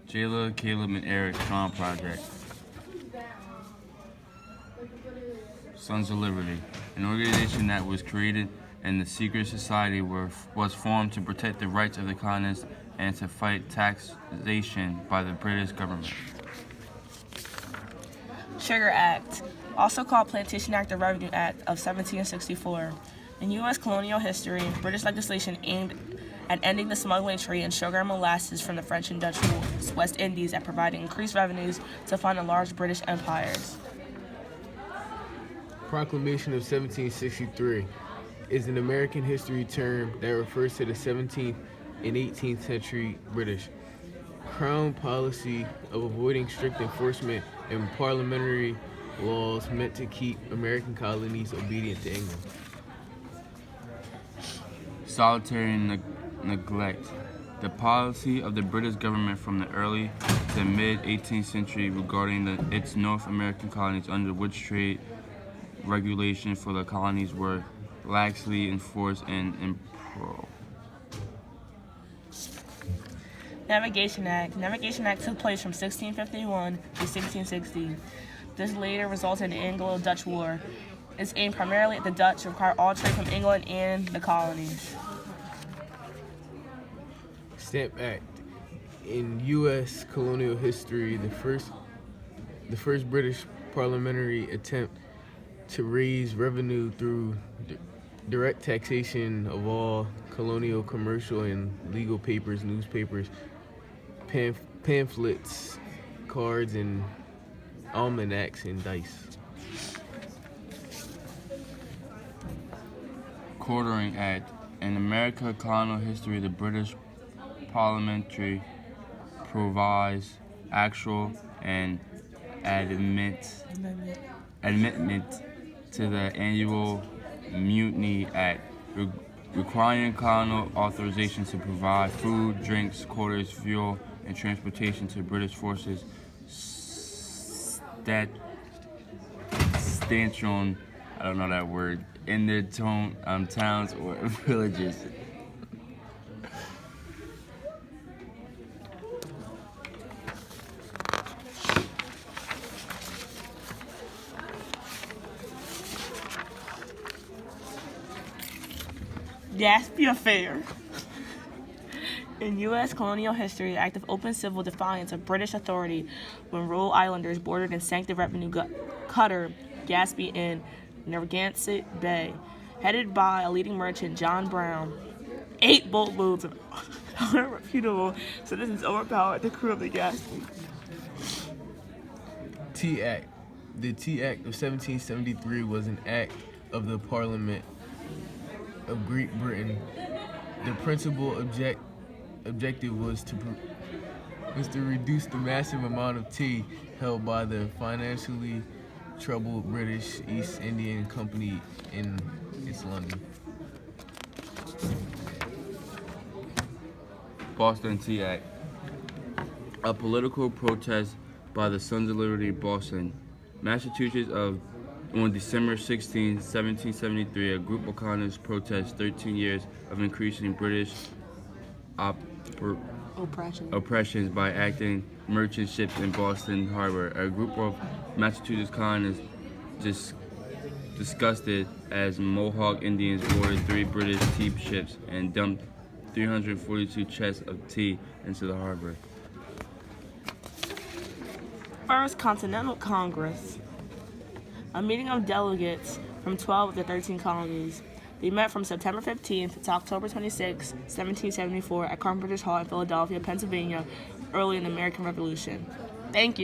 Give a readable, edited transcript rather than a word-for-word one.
Jayla, Caleb, and Eric Strong Project. Sons of Liberty, an organization that was created and the secret society was formed to protect the rights of the colonists and to fight taxation by the British government. Sugar Act, also called Plantation Act or Revenue Act of 1764. In U.S. colonial history, British legislation aimed at ending the smuggling trade in sugar and molasses from the French and Dutch West Indies and providing increased revenues to fund the large British empires. Proclamation of 1763 is an American history term that refers to the 17th and 18th century British Crown policy of avoiding strict enforcement and parliamentary laws meant to keep American colonies obedient to England. Solitary neglect, the policy of the British government from the early to mid-18th century regarding its North American colonies, under which trade regulations for the colonies were laxly enforced and improper. Navigation Act. Navigation Act took place from 1651 to 1660. This later resulted in the Anglo-Dutch War. It's aimed primarily at the Dutch to require all trade from England and the colonies. Stamp Act. In U.S. colonial history, the first British parliamentary attempt to raise revenue through direct taxation of all colonial, commercial, and legal papers, newspapers, pamphlets, cards, and almanacs, and dice. Quartering Act. In American colonial history, the British parliamentary provides actual and admittment to the annual Mutiny Act, requiring colonial authorization to provide food, drinks, quarters, fuel, and transportation to British forces stanchion, I don't know that word, in their towns or villages. Gaspee Affair. In U.S. colonial history, the act of open civil defiance of British authority when Rhode Islanders boarded and sank the revenue cutter Gaspee in Narragansett Bay, headed by a leading merchant, John Brown. 8 boatloads of unreputable citizens overpowered the crew of the Gaspee. Tea Act. The Tea Act of 1773 was an act of the Parliament of Great Britain. The principal objective was to reduce the massive amount of tea held by the financially troubled British East Indian Company in its London. Boston Tea Act. A political protest by the Sons of Liberty, Boston, Massachusetts on December 16, 1773, a group of colonists protested 13 years of increasing British oppressions by acting merchant ships in Boston Harbor. A group of Massachusetts colonists, disgusted as Mohawk Indians, boarded 3 British tea ships and dumped 342 chests of tea into the harbor. First Continental Congress. A meeting of delegates from 12 of the 13 colonies. They met from September 15th to October 26, 1774 at Carpenter's Hall in Philadelphia, Pennsylvania, early in the American Revolution. Thank you.